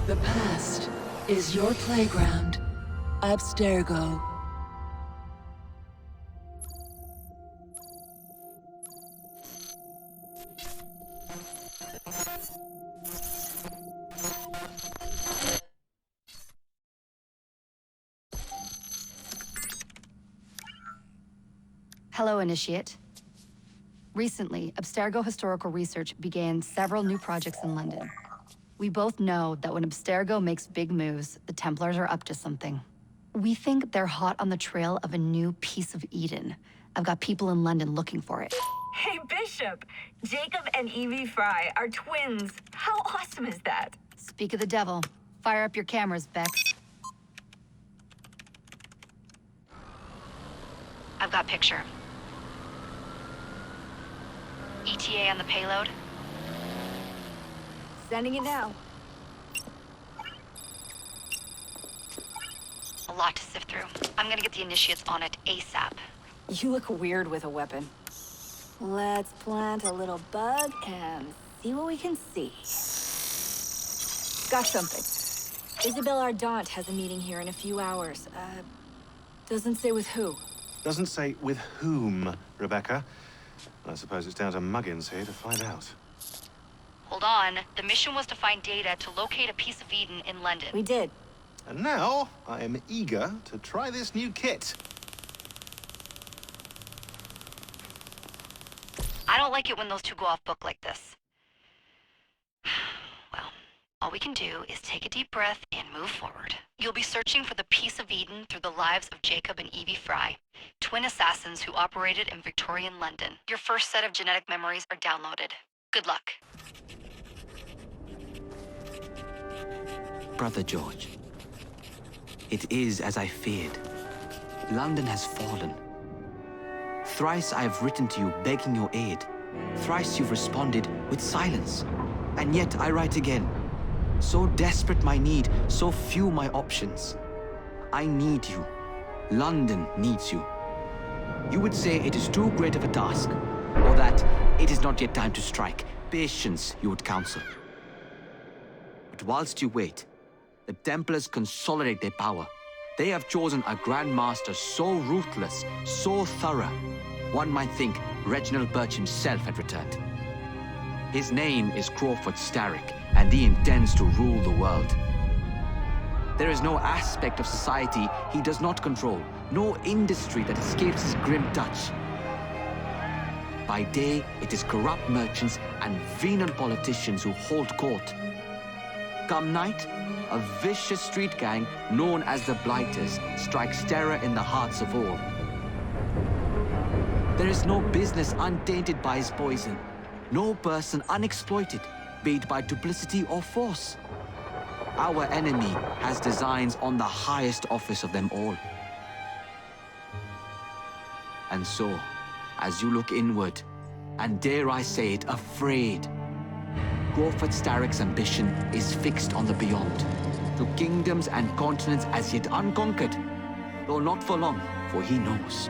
The past is your playground. Abstergo. Hello, Initiate. Recently, Abstergo Historical Research began several new projects in London. We both know that when Abstergo makes big moves, the Templars are up to something. We think they're hot on the trail of a new piece of Eden. I've got people in London looking for it. Hey, Bishop! Jacob and Evie Frye are twins. How awesome is that? Speak of the devil. Fire up your cameras, Bex. I've got picture. ETA on the payload? Sending it now. A lot to sift through. I'm gonna get the Initiates on it ASAP. You look weird with a weapon. Let's plant a little bug and see what we can see. Got something. Isabel Ardant has a meeting here in a few hours. Doesn't say with who. Doesn't say with whom, Rebecca. I suppose it's down to Muggins here to find out. Hold on. The mission was to find data to locate a piece of Eden in London. We did. And now, I am eager to try this new kit. I don't like it when those two go off book like this. Well, all we can do is take a deep breath and move forward. You'll be searching for the piece of Eden through the lives of Jacob and Evie Frye, twin assassins who operated in Victorian London. Your first set of genetic memories are downloaded. Good luck. Brother George, it is as I feared. London has fallen. Thrice I have written to you begging your aid. Thrice you've responded with silence. And yet I write again. So desperate my need, so few my options. I need you. London needs you. You would say it is too great of a task, or that it is not yet time to strike. Patience, you would counsel. But whilst you wait, the Templars consolidate their power. They have chosen a Grand Master so ruthless, so thorough, one might think Reginald Birch himself had returned. His name is Crawford Starrick, and he intends to rule the world. There is no aspect of society he does not control, no industry that escapes his grim touch. By day, it is corrupt merchants and venal politicians who hold court. Come night, a vicious street gang known as the Blighters strikes terror in the hearts of all. There is no business untainted by his poison, no person unexploited, be it by duplicity or force. Our enemy has designs on the highest office of them all. And so, as you look inward, and dare I say it, afraid, Crawford Starrick's ambition is fixed on the beyond, to kingdoms and continents as yet unconquered, though not for long, for he knows,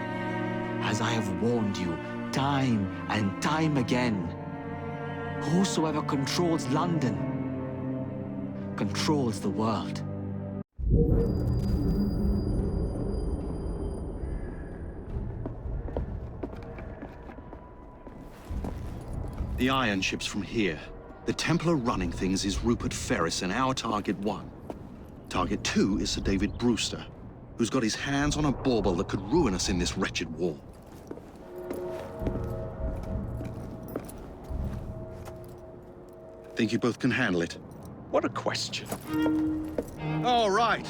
as I have warned you time and time again, whosoever controls London controls the world. The iron ship's from here. The Templar running things is Rupert Ferris and our target 1. Target 2 is Sir David Brewster, who's got his hands on a bauble that could ruin us in this wretched war. Think you both can handle it? What a question. All right.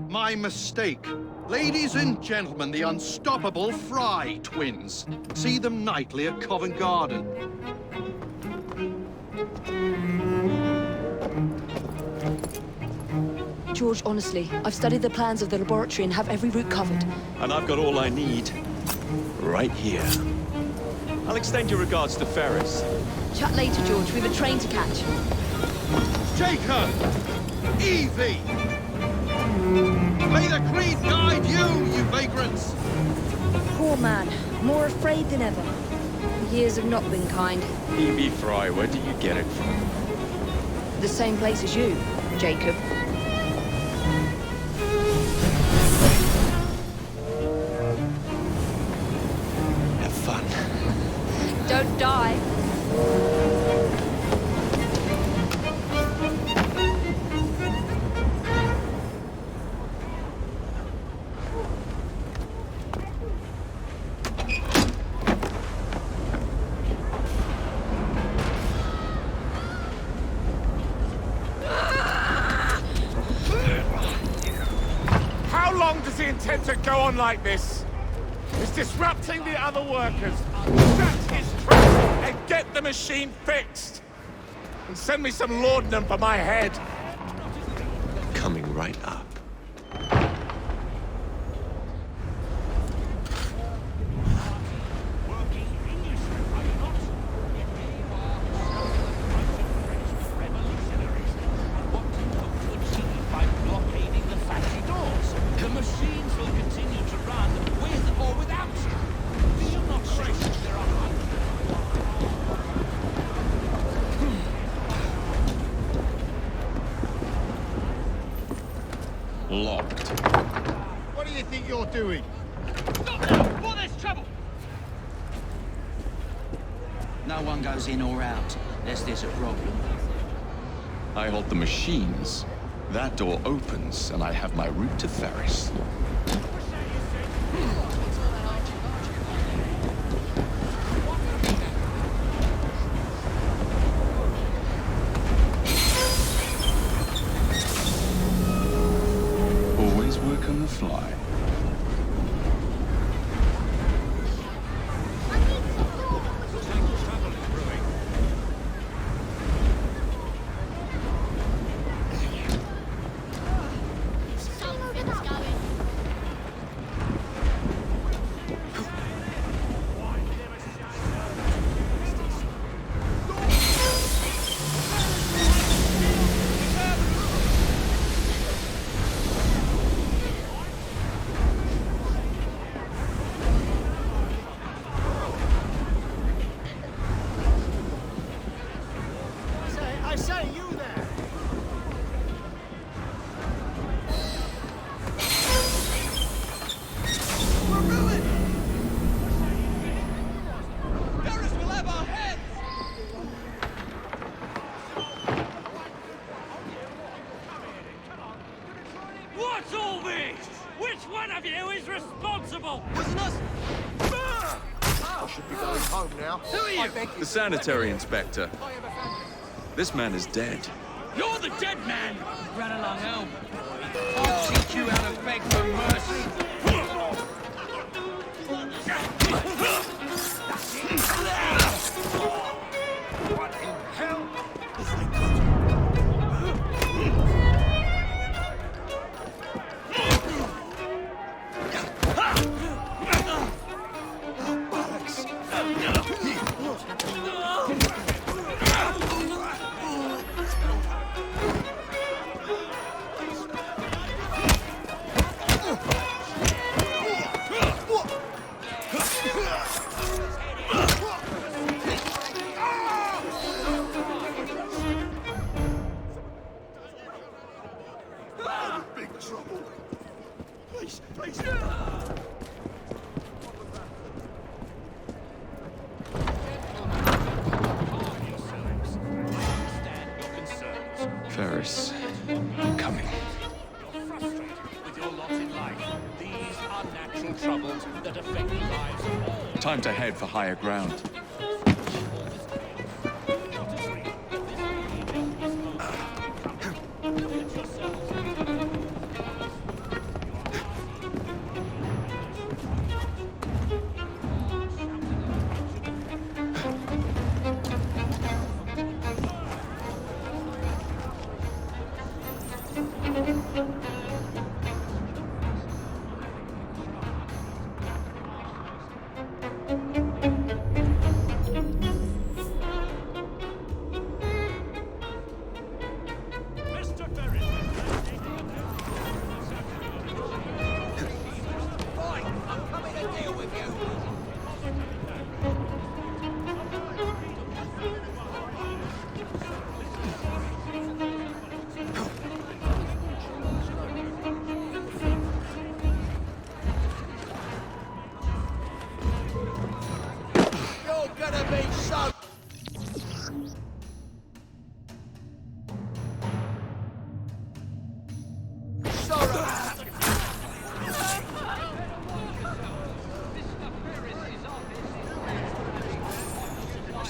My mistake. Ladies and gentlemen, the unstoppable Frye twins. See them nightly at Covent Garden. George, honestly, I've studied the plans of the laboratory and have every route covered. And I've got all I need right here. I'll extend your regards to Ferris. Chat later, George. We've a train to catch. Jacob! Evie! May the Creed guide you, you vagrants! Poor man. More afraid than ever. The years have not been kind. Evie Frye, where do you get it from? The same place as you. Jacob. Have fun. Don't die. How long does he intend to go on like this? He's disrupting the other workers. Shut his trap and get the machine fixed. And send me some laudanum for my head. Coming right up. Locked. What do you think you're doing? No one goes in or out, unless there's a problem. I hold the machines. That door opens, and I have my route to Ferris. Always work on the fly. What's all this? Which one of you is responsible? Wasn't us? I should be going home now. Who are you? The sanitary inspector. This man is dead. You're the dead man! Run along home. I'll teach you how to beg for mercy. What in hell? Big trouble. Please, please. Ferris, I'm coming. With your lot in life, these are natural troubles that affect the lives of all. Time to head for higher ground.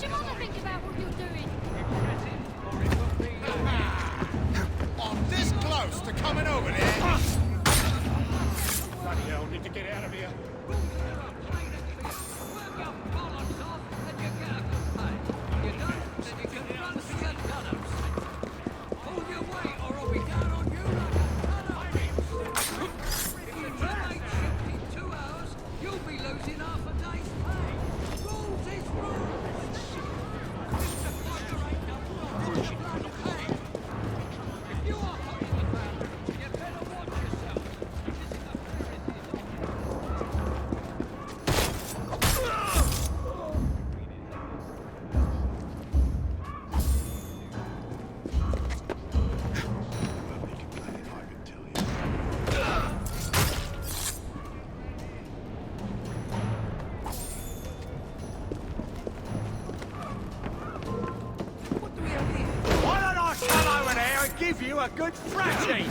you gotta think about what you're doing. I'm this close to coming over there. Bloody hell, need to get out of here. Give you a good thrashing!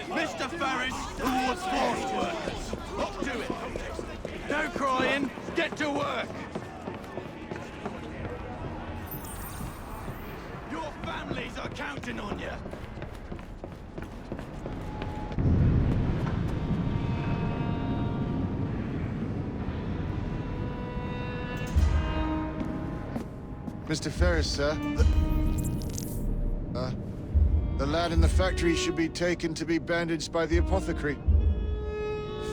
Mr. Ferris, towards forced workers. Up to it. No crying. Get to work. Your families are counting on you. Mr. Ferris, sir. The lad in the factory should be taken to be bandaged by the apothecary.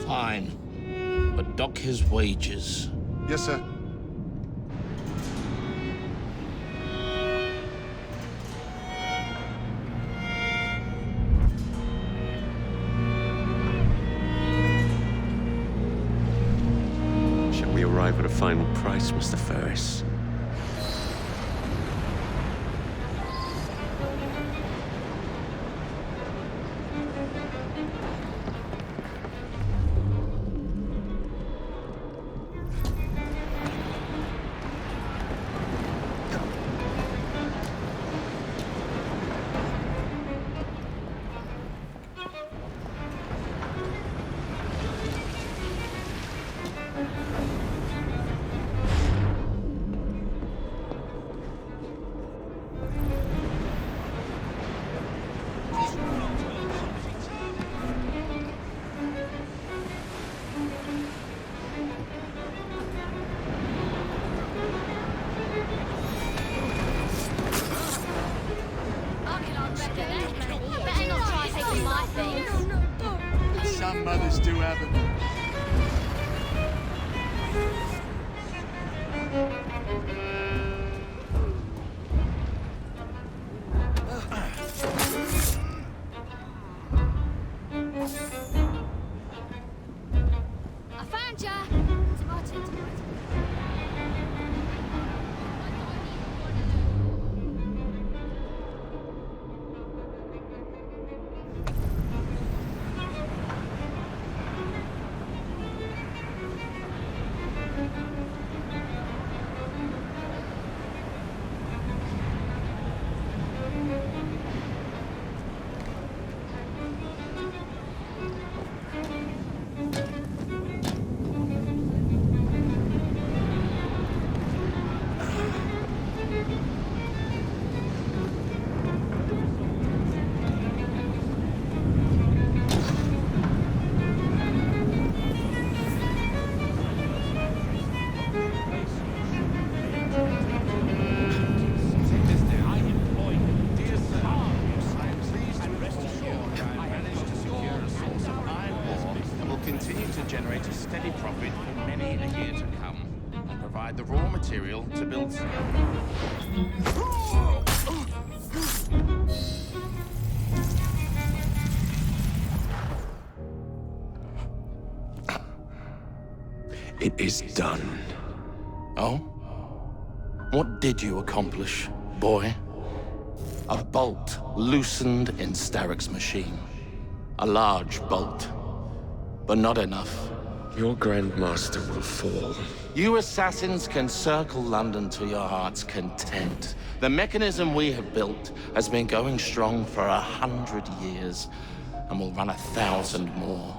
Fine. But dock his wages. Yes, sir. Shall we arrive at a final price, Mr. Ferris? material to build... It is done. Oh? What did you accomplish, boy? A bolt loosened in Starrick's machine. A large bolt, but not enough. Your Grandmaster will fall. You assassins can circle London to your heart's content. The mechanism we have built has been going strong for 100 years, and will run 1,000 more.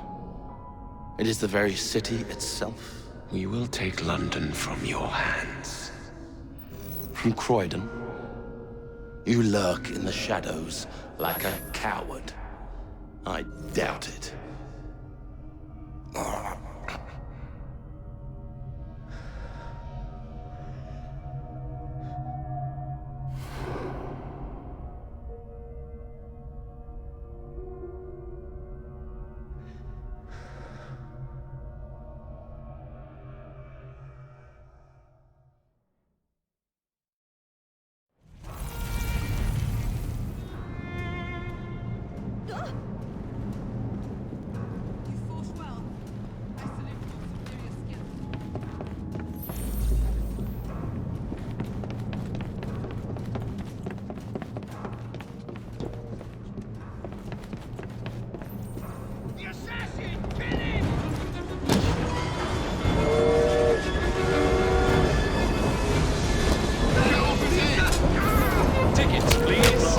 It is the very city itself. We will take London from your hands. From Croydon? You lurk in the shadows like a coward. I doubt it. Tickets, please.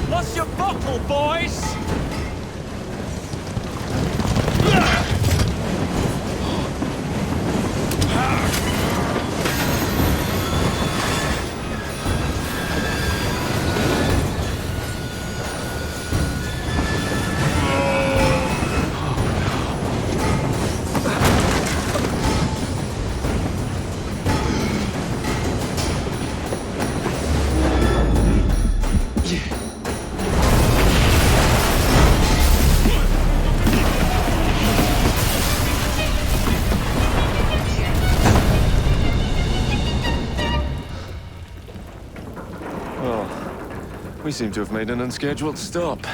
What's your bottle, boys? We seem to have made an unscheduled stop.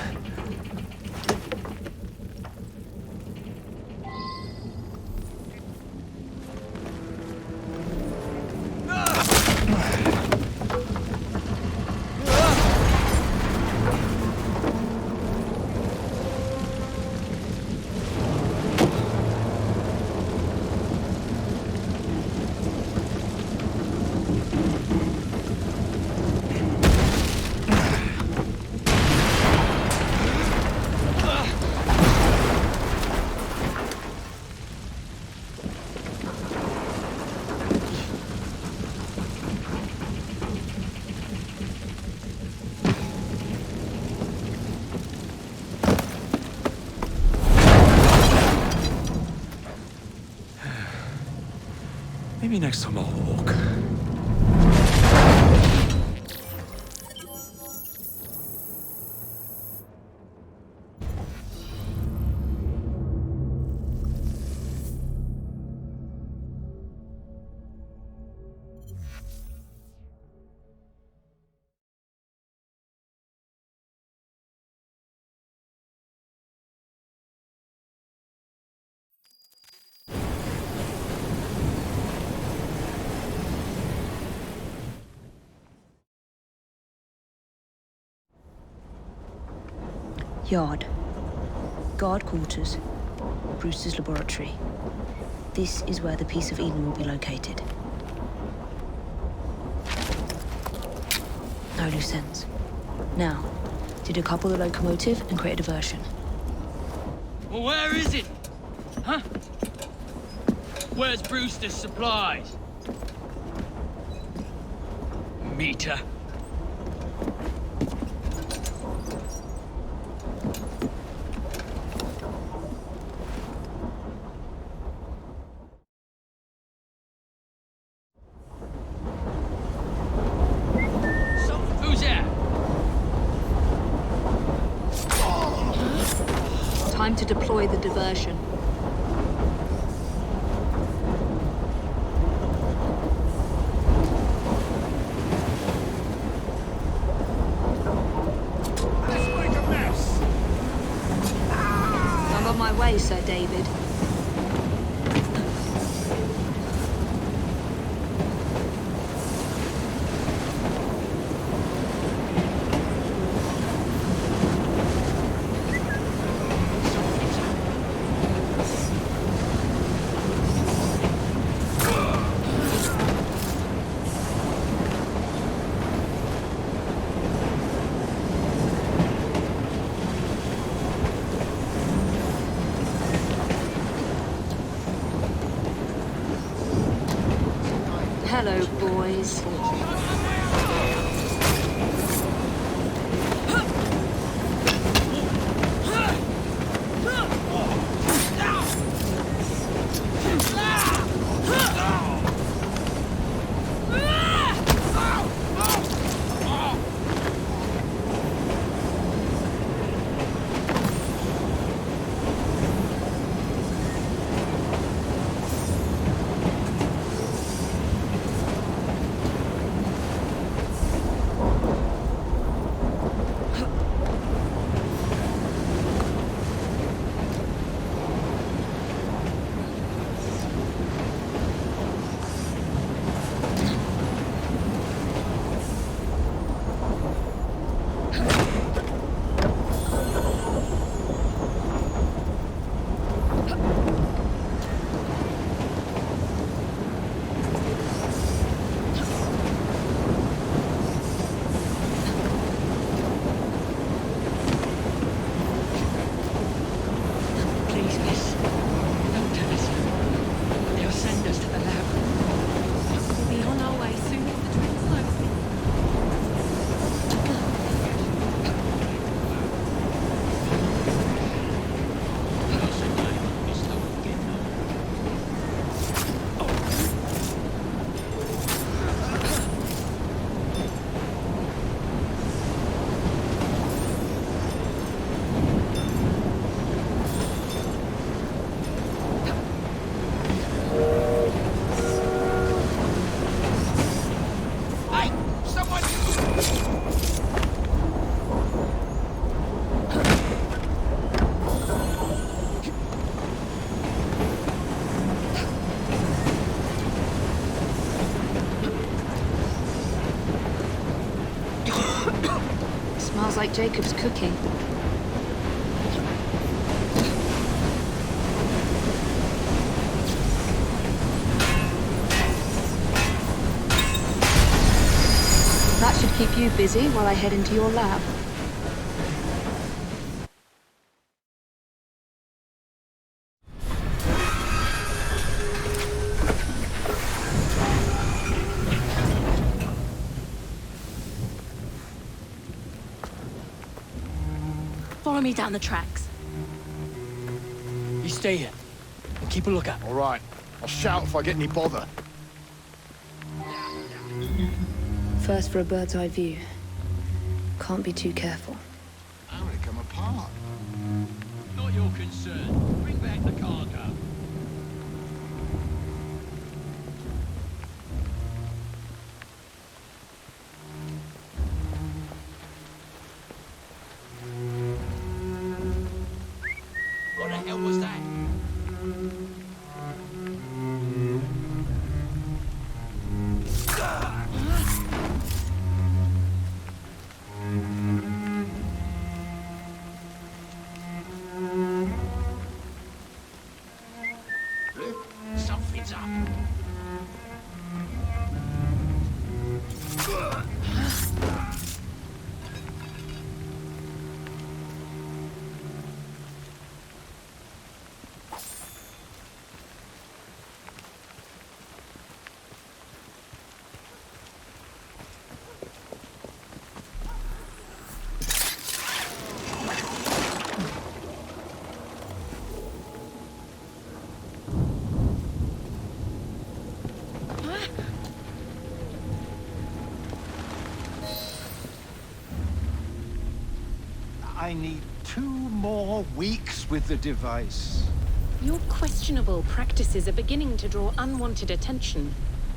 Maybe next time I'll walk. Yard. Guard quarters. Brewster's laboratory. This is where the piece of Eden will be located. No loose ends. Now, to decouple the locomotive and create a diversion. Well, where is it? Huh? Where's Brewster's supplies? Meter. Who's there? Time to deploy the diversion. I'm on my way, Sir David. Hello, boys. Smells like Jacob's cooking. That should keep you busy while I head into your lab. Follow me down the tracks. You stay here and keep a lookout. All right. I'll shout if I get any bother. First for a bird's eye view. Can't be too careful. How did it come apart? Not your concern. Bring back the cargo. What the hell was that? I need 2 more weeks with the device. Your questionable practices are beginning to draw unwanted attention.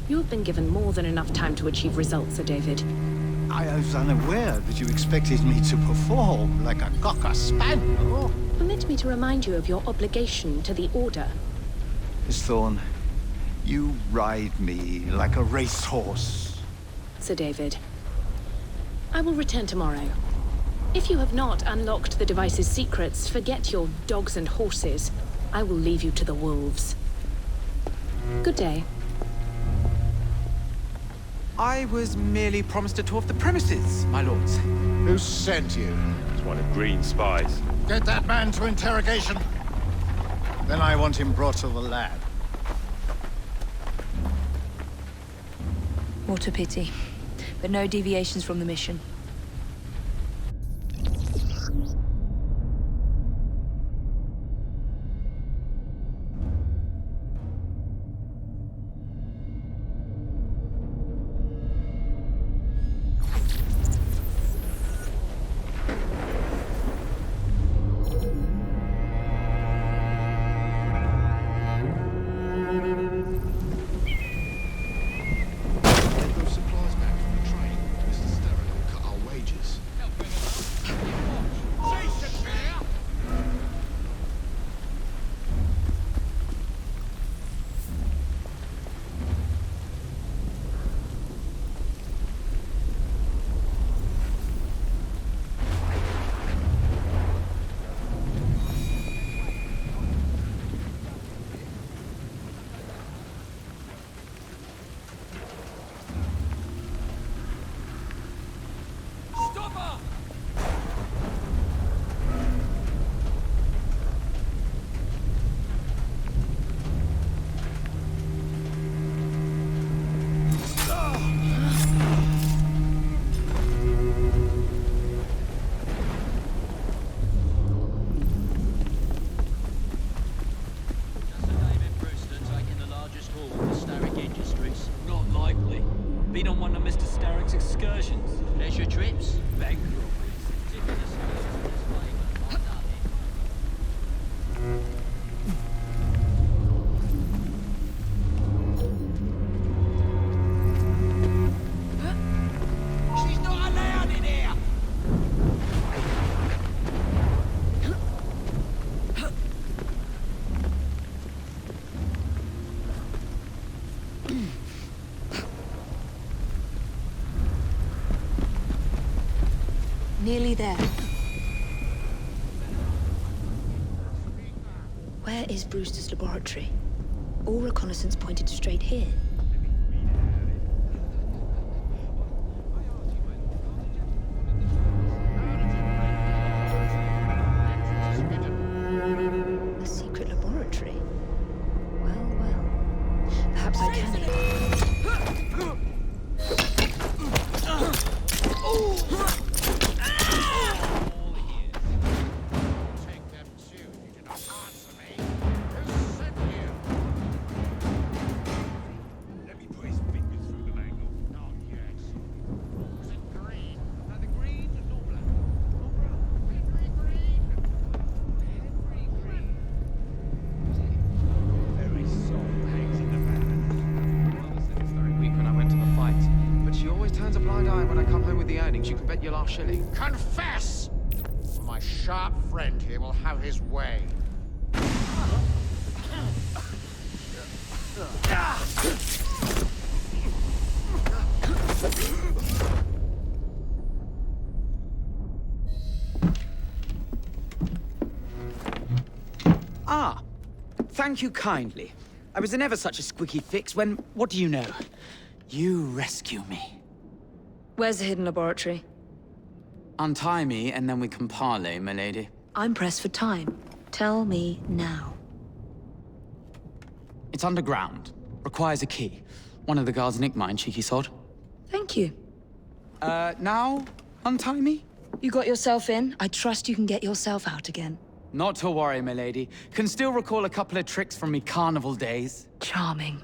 You have been given more than enough time to achieve results, Sir David. I was unaware that you expected me to perform like a cocker spaniel. Permit me to remind you of your obligation to the Order. Miss Thorne, you ride me like a racehorse. Sir David, I will return tomorrow. If you have not unlocked the device's secrets, forget your dogs and horses. I will leave you to the wolves. Good day. I was merely promised a tour of the premises, my lords. Who sent you? It's one of Green's spies. Get that man to interrogation. Then I want him brought to the lab. What a pity. But no deviations from the mission. Nearly there. Where is Brewster's laboratory? All reconnaissance pointed straight here. A secret laboratory? Well, well. Perhaps I can. Shilling. Confess! My sharp friend here will have his way. Ah, thank you kindly. I was in ever such a squeaky fix when, what do you know? You rescue me. Where's the hidden laboratory? Untie me, and then we can parley, my lady. I'm pressed for time. Tell me now. It's underground. Requires a key. One of the guards nicked mine, cheeky sod. Thank you. Now? Untie me? You got yourself in. I trust you can get yourself out again. Not to worry, my lady. Can still recall a couple of tricks from me carnival days. Charming.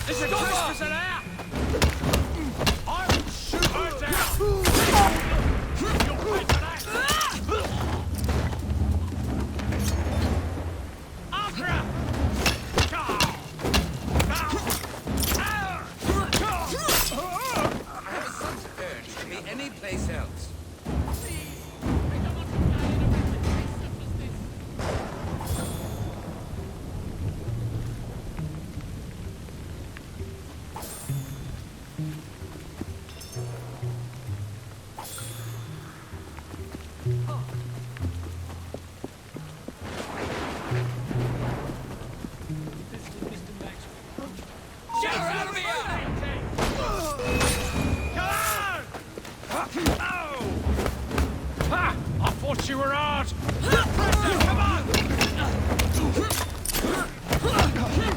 There's a Christmas in there! I will shoot her down! You'll pay for that! After her! I have some urge to be any place else. You were hard! Come on! Don't go in,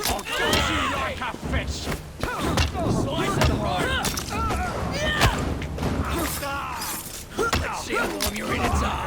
I'll cut you like a fish! Slice it right! Let's see how warm your innards are!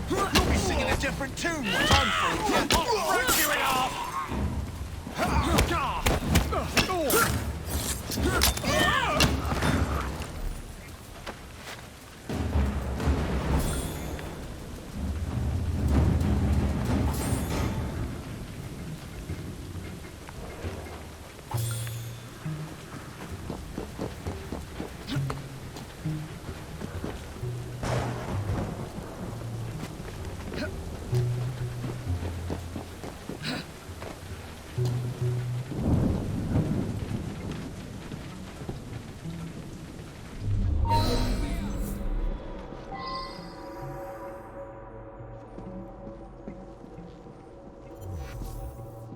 You'll be singing a different tune once I'm through. I'll break you in half!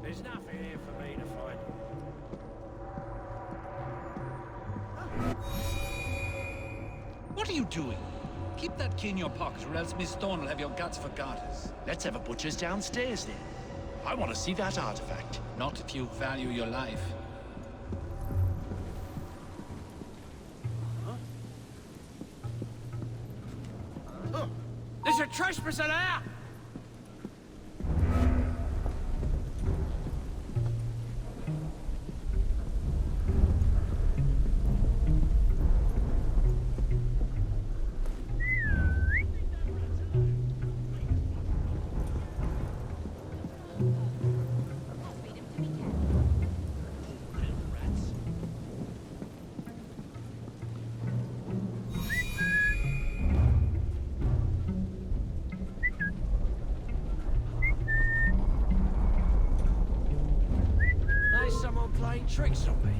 There's nothing here for me to find. What are you doing? Keep that key in your pocket, or else Miss Thorne will have your guts for garters. Let's have a butcher's downstairs then. I want to see that artifact. Not if you value your life. There's a trespasser there! Someone playing tricks on me.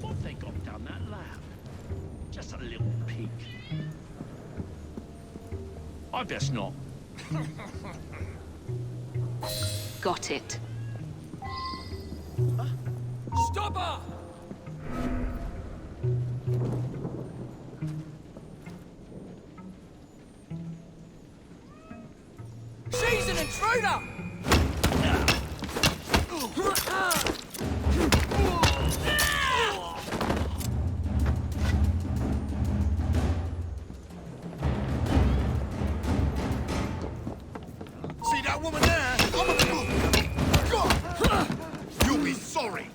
What have they got down that lab? Just a little peek. I best not. Got it. Stop her! She's an intruder! See that woman there? You'll be sorry.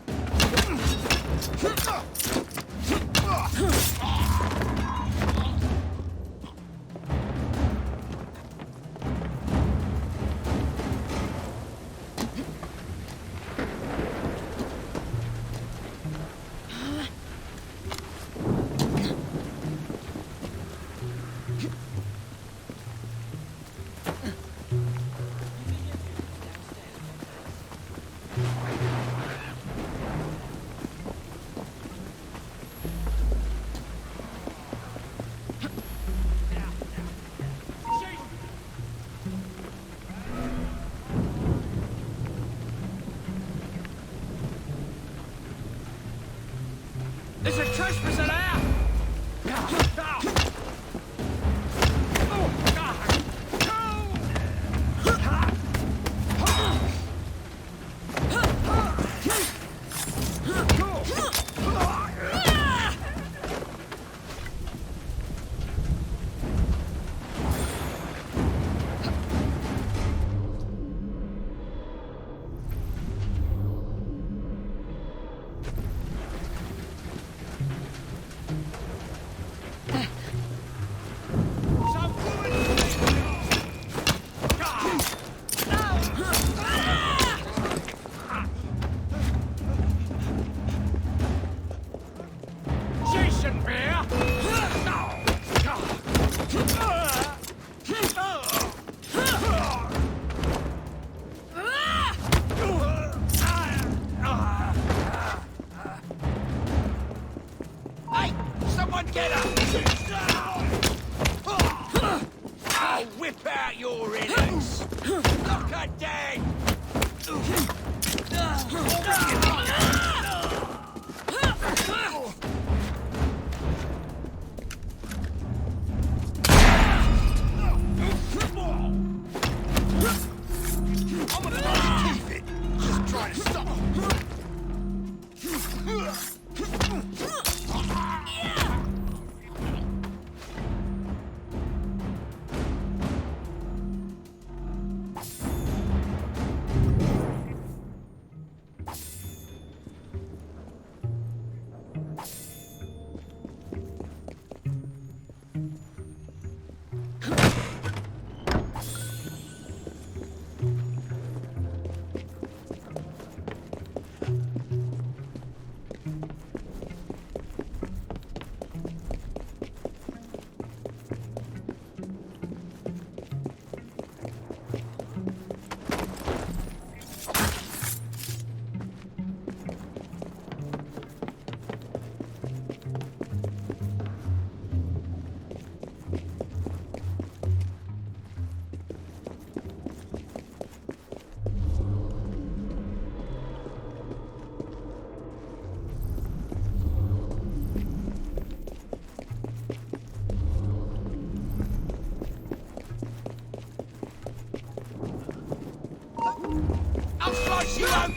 slice you out!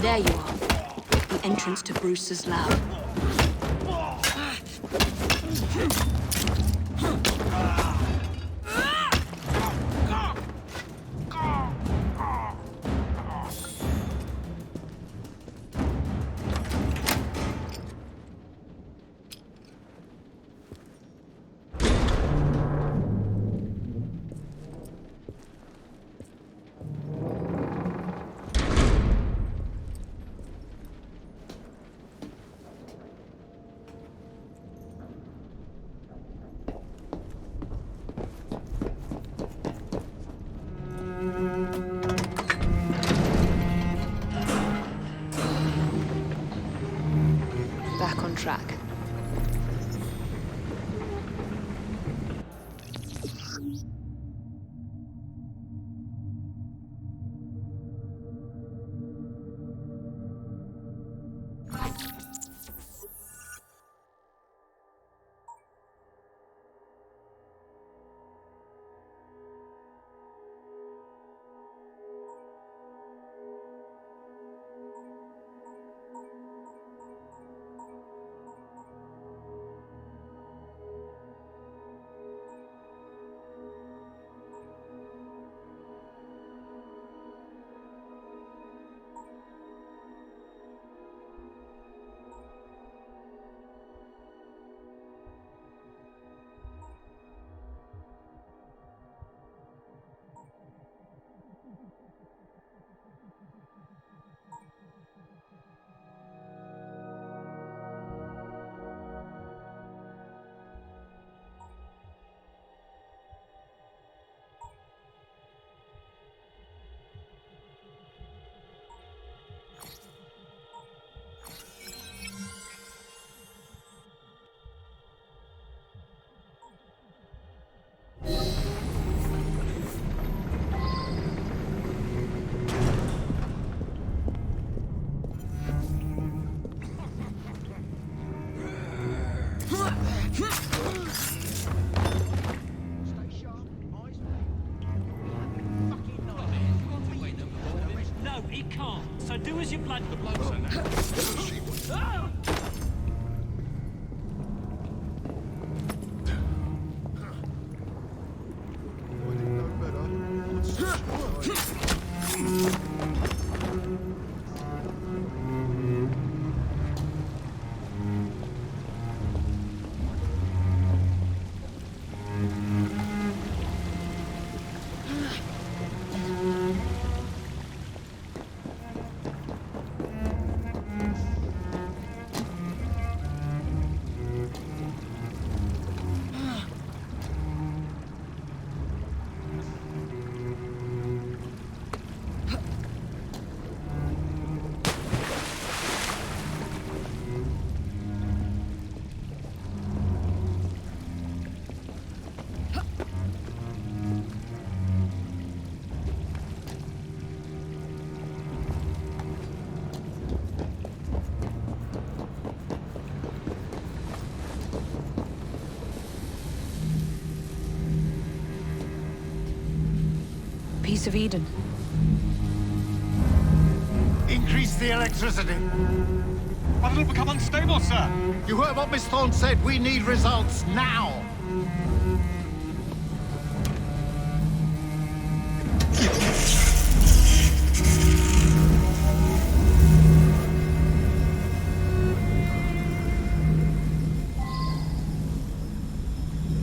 There you are. The entrance to Brewster's lab. Back on track. No, he can't. So do as you plan. The blokes are now. Piece of Eden. Increase the electricity. But it'll become unstable, sir. You heard what Miss Thorne said. We need results now.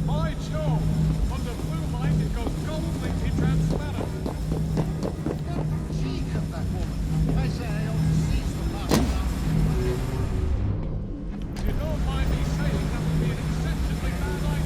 My job. On the blue line, it goes gold-plated transparent. Cheek of that woman. I say I ought to seize the last. You don't mind me saying that would be an exceptionally bad idea.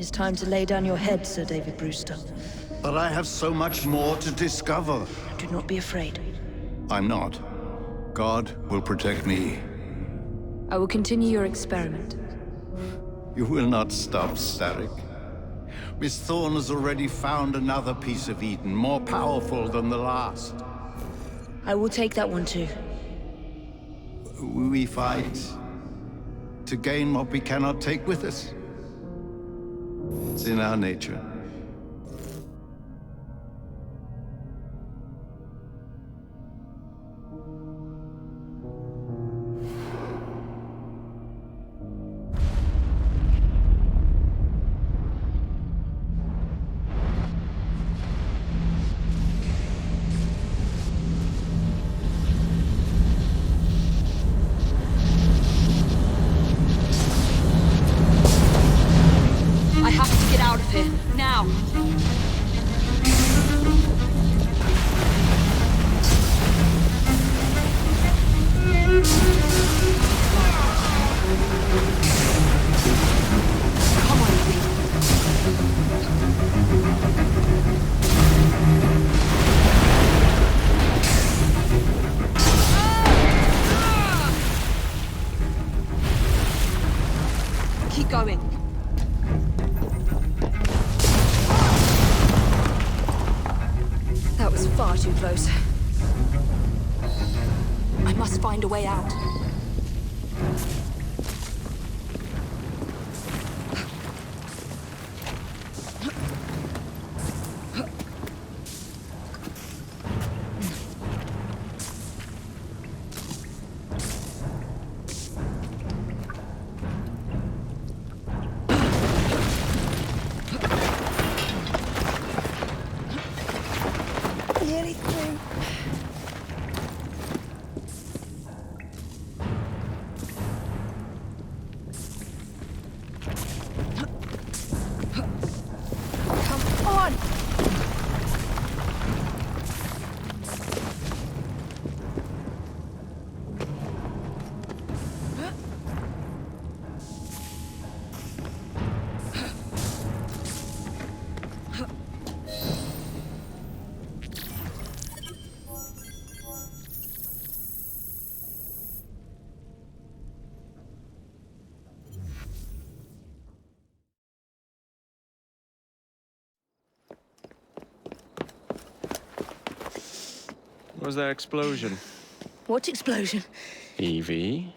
is time to lay down your head, Sir David Brewster. But I have so much more to discover. Do not be afraid. I'm not. God will protect me. I will continue your experiment. You will not stop, Starrick. Miss Thorne has already found another piece of Eden, more powerful than the last. I will take that one too. We fight to gain what we cannot take with us. It's in our nature. I have to get out of here, now! Come on, Evie. Keep going. That was far too close. I must find a way out. Nearly through. Come on! What was that explosion? What explosion? Evie?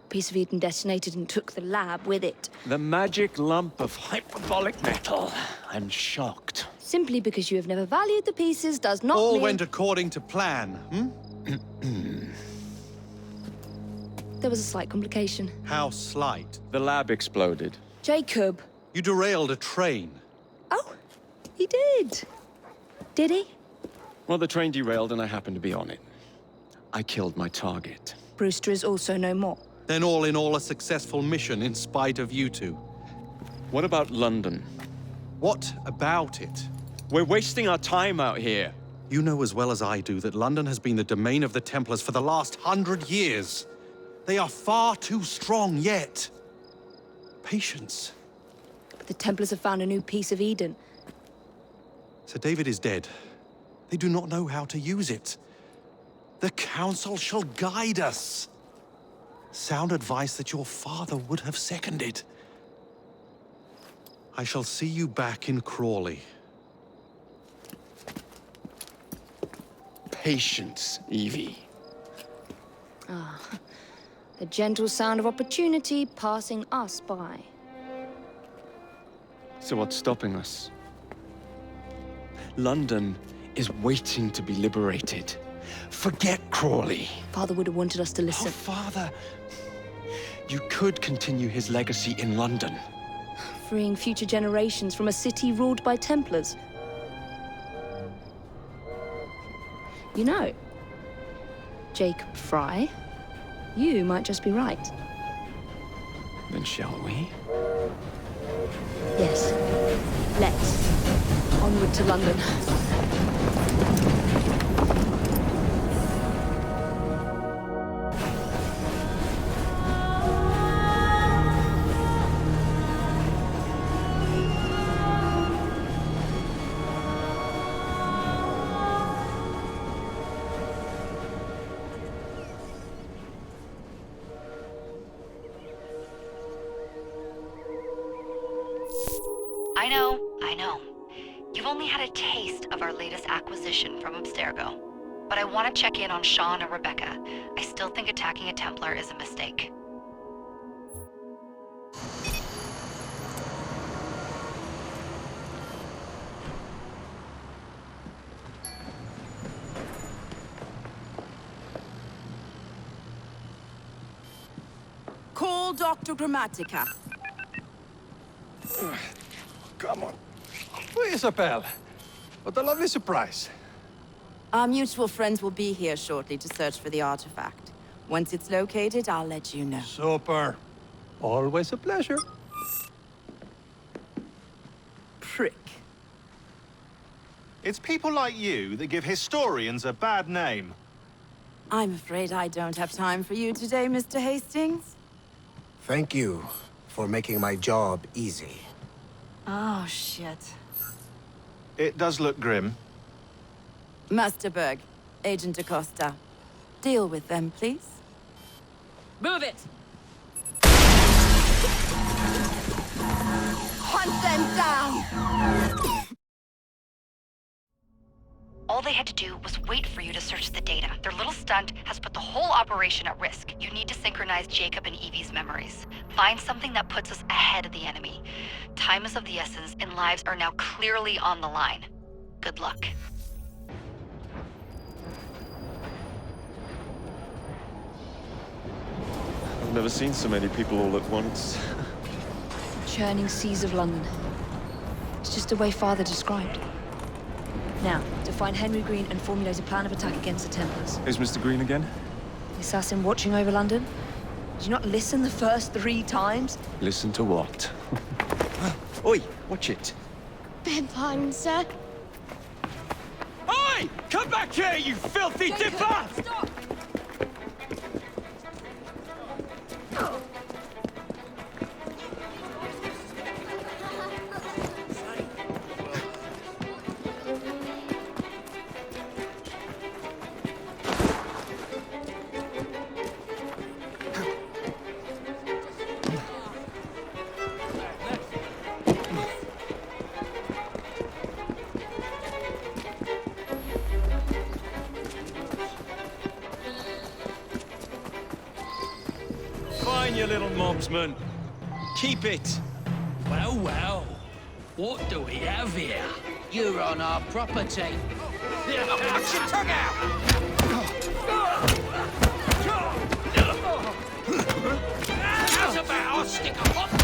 Piece of Eden detonated and took the lab with it. The magic lump of hyperbolic metal. I'm shocked. Simply because you have never valued the pieces does not All mean... went according to plan, There was a slight complication. How slight? The lab exploded. Jacob. You derailed a train. Oh, he did. Did he? Well, the train derailed and I happened to be on it. I killed my target. Brewster is also no more. Then all in all, a successful mission in spite of you two. What about London? What about it? We're wasting our time out here. You know as well as I do that London has been the domain of the Templars for the last 100 years. They are far too strong yet. Patience. But the Templars have found a new piece of Eden. Sir David is dead. They do not know how to use it. The Council shall guide us. Sound advice that your father would have seconded. I shall see you back in Crawley. Patience, Evie. Ah, the gentle sound of opportunity passing us by. So what's stopping us? London is waiting to be liberated. Forget Crawley. Father would have wanted us to listen. Oh, Father. You could continue his legacy in London. Freeing future generations from a city ruled by Templars. You know, Jacob Frye, you might just be right. Then shall we? Yes. Let's. Onward to London. I know. You've only had a taste of our latest acquisition from Abstergo. But I want to check in on Sean and Rebecca. I still think attacking a Templar is a mistake. Call Dr. Grammatica. Come on. Isabel, what a lovely surprise. Our mutual friends will be here shortly to search for the artifact. Once it's located, I'll let you know. Super. Always a pleasure. Prick. It's people like you that give historians a bad name. I'm afraid I don't have time for you today, Mr. Hastings. Thank you for making my job easy. Oh, shit. It does look grim. Master Berg, Agent Acosta. Deal with them, please. Move it! Hunt them down! All they had to do was wait for you to search the data. Their little stunt has put the whole operation at risk. You need to synchronize Jacob and Evie's memories. Find something that puts us ahead of the enemy. Time is of the essence, and lives are now clearly on the line. Good luck. I've never seen so many people all at once. Churning seas of London. It's just the way Father described. Now, to find Henry Green and formulate a plan of attack against the Templars. Who's Mr. Green again? The assassin watching over London? Did you not listen the first 3 times? Listen to what? Oi, watch it. Beg pardon, sir. Oi! Come back here, you filthy dipper! Stop! Fine, you little mobsman. Keep it. Well, well. What do we have here? You're on our property. Cut your tongue out! How's about I stick a hot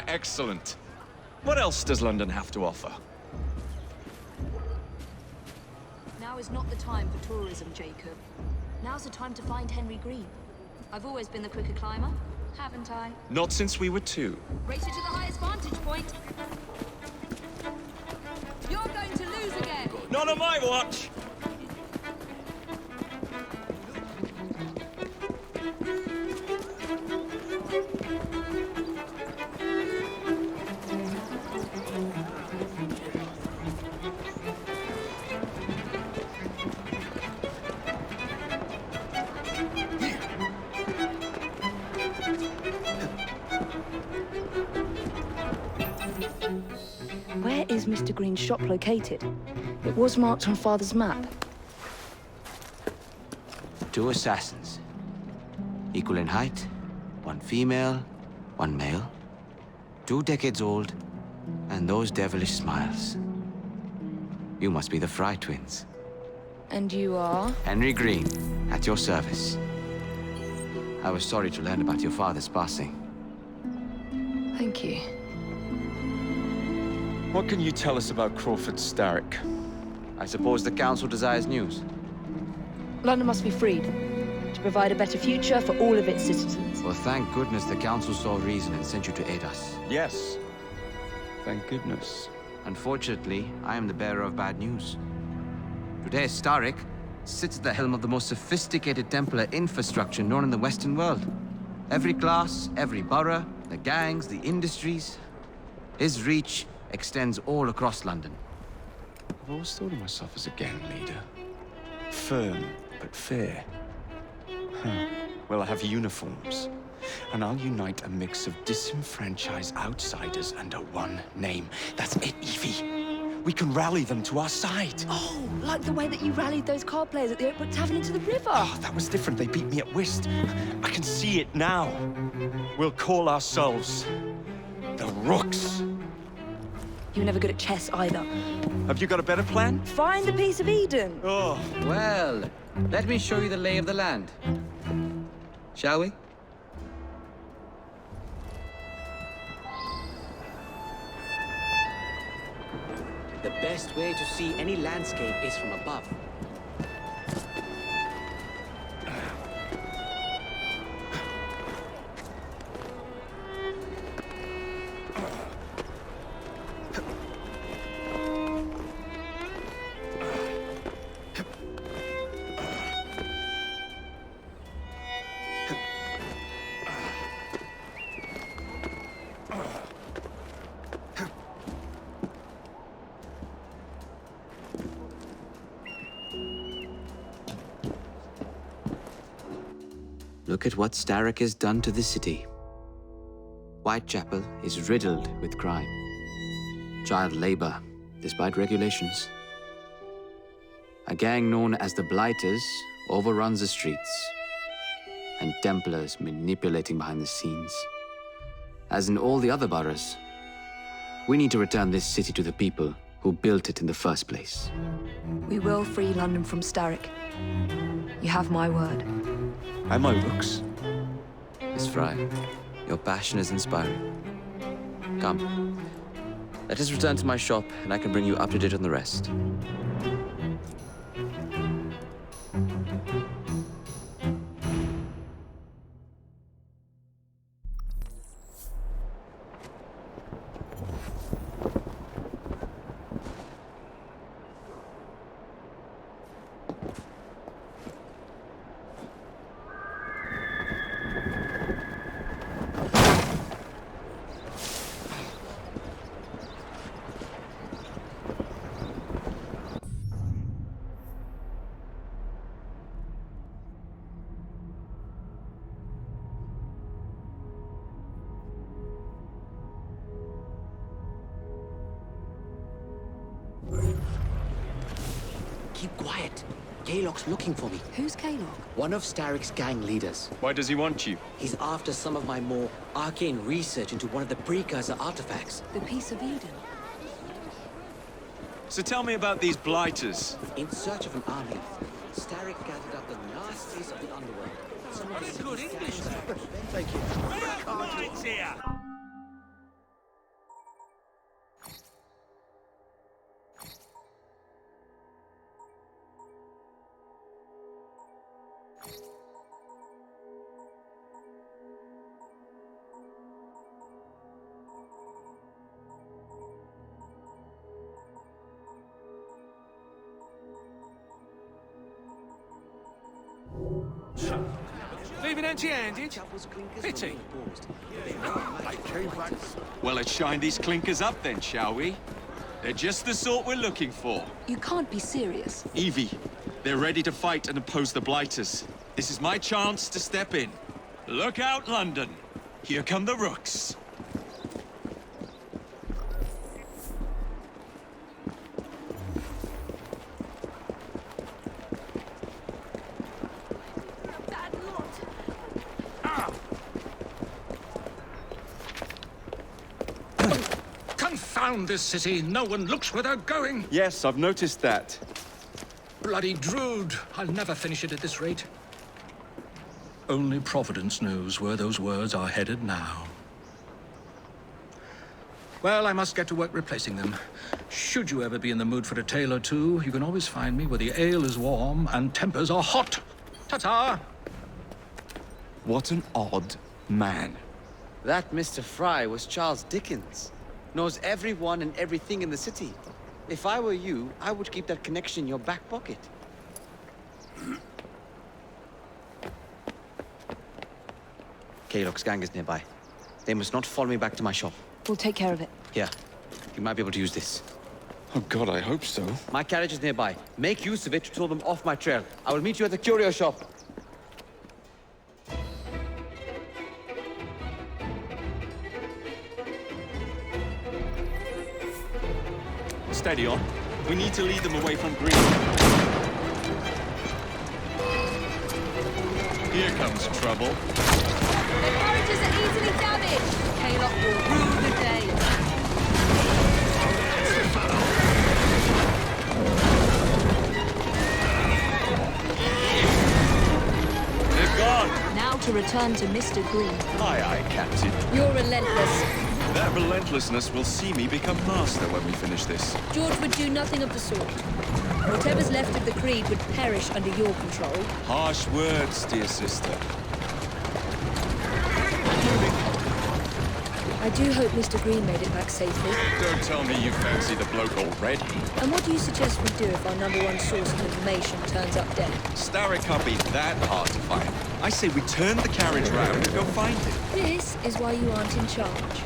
Excellent. What else does London have to offer? Now is not the time for tourism, Jacob. Now's the time to find Henry Green. I've always been the quicker climber, haven't I? Not since we were 2. Race you to the highest vantage point. You're going to lose again. Not on my watch! Where is Mr. Green's shop located? It was marked on Father's map. 2 assassins. Equal in height. 1 female, 1 male. 2 decades old. And those devilish smiles. You must be the Frye twins. And you are? Henry Green, at your service. I was sorry to learn about your father's passing. Thank you. What can you tell us about Crawford Starrick? I suppose the Council desires news. London must be freed, to provide a better future for all of its citizens. Well, thank goodness the Council saw reason and sent you to aid us. Yes. Thank goodness. Unfortunately, I am the bearer of bad news. Today, Starrick sits at the helm of the most sophisticated Templar infrastructure known in the Western world. Every class, every borough, the gangs, the industries. His reach extends all across London. I've always thought of myself as a gang leader. Firm, but fair. Huh. Well, I have uniforms. And I'll unite a mix of disenfranchised outsiders under one name. That's it, Evie. We can rally them to our side. Oh, like the way that you rallied those card players at the Oakwood Tavern into the river. Oh, that was different. They beat me at whist. I can see it now. We'll call ourselves the Rooks. You were never good at chess either. Have you got a better plan? Find the piece of Eden. Oh. Well, let me show you the lay of the land. Shall we? The best way to see any landscape is from above. Look at what Starrick has done to the city. Whitechapel is riddled with crime. Child labor, despite regulations. A gang known as the Blighters overruns the streets, and Templars manipulating behind the scenes. As in all the other boroughs, we need to return this city to the people who built it in the first place. We will free London from Starrick. You have my word. Am I Rooks? Miss Frye, your passion is inspiring. Come, let us return to my shop, and I can bring you up to date on the rest. Keep quiet. Kaylock's looking for me. Who's Kaylock? One of Starrick's gang leaders. Why does he want you? He's after some of my more arcane research into one of the precursor artifacts. The piece of Eden. So tell me about these Blighters. In search of an army, Starrick gathered up the nasties of the underworld. Some of the good English. Thank you. Mine's here. Leaving empty-handed? Pity. Well, let's shine these clinkers up then, shall we? They're just the sort we're looking for. You can't be serious. Evie, they're ready to fight and oppose the Blighters. This is my chance to step in. Look out, London. Here come the Rooks. Confound this city. No one looks where they're going. Yes, I've noticed that. Bloody Drood. I'll never finish it at this rate. Only Providence knows where those words are headed now. Well, I must get to work replacing them. Should you ever be in the mood for a tale or two, you can always find me where the ale is warm and tempers are hot. Ta-ta! What an odd man. That Mr. Frye was Charles Dickens. Knows everyone and everything in the city. If I were you, I would keep that connection in your back pocket. Kaylock's gang is nearby. They must not follow me back to my shop. We'll take care of it. Here, you might be able to use this. Oh God, I hope so. My carriage is nearby. Make use of it to throw them off my trail. I will meet you at the curio shop. Steady on. We need to lead them away from Green. Here comes trouble. The carriages are easily damaged. Kaylock will rue the day. They're gone. Now to return to Mr. Green. Aye, aye, Captain. You're relentless. That relentlessness will see me become master when we finish this. George would do nothing of the sort. Whatever's left of the Creed would perish under your control. Harsh words, dear sister. I do hope Mr. Green made it back safely. Don't tell me you fancy the bloke already. And what do you suggest we do if our #1 source of information turns up dead? Starrick can't be that hard to find. I say we turn the carriage round and go find him. This is why you aren't in charge.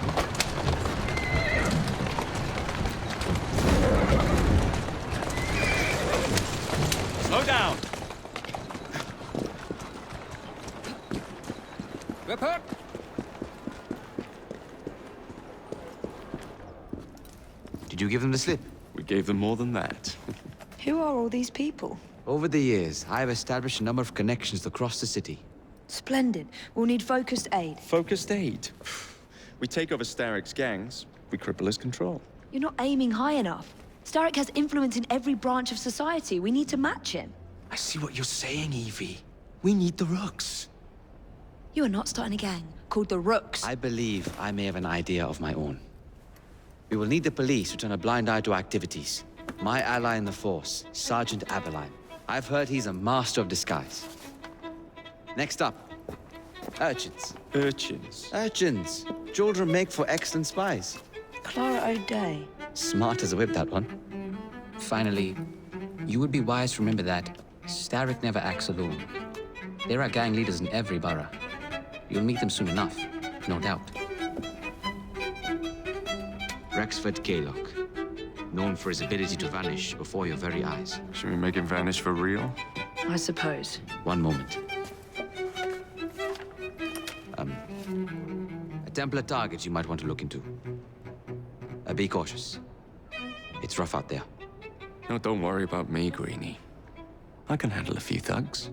Slow down. Ripper! Did you give them the slip? We gave them more than that. Who are all these people? Over the years, I have established a number of connections across the city. Splendid. We'll need focused aid. Focused aid. We take over Starrick's gangs, we cripple his control. You're not aiming high enough. Starrick has influence in every branch of society. We need to match him. I see what you're saying, Evie. We need the Rooks. You are not starting a gang called the Rooks. I believe I may have an idea of my own. We will need the police to turn a blind eye to activities. My ally in the force, Sergeant Aberline. I've heard he's a master of disguise. Next up, urchins. Urchins? Urchins. Children make for excellent spies. Clara O'Day. Smart as a whip, that one. Finally, you would be wise to remember that Starrick never acts alone. There are gang leaders in every borough. You'll meet them soon enough, no doubt. Rexford Kaylock, known for his ability to vanish before your very eyes. Should we make him vanish for real? I suppose. One moment. A Templar target you might want to look into. Be cautious. It's rough out there. No, don't worry about me, Greenie. I can handle a few thugs.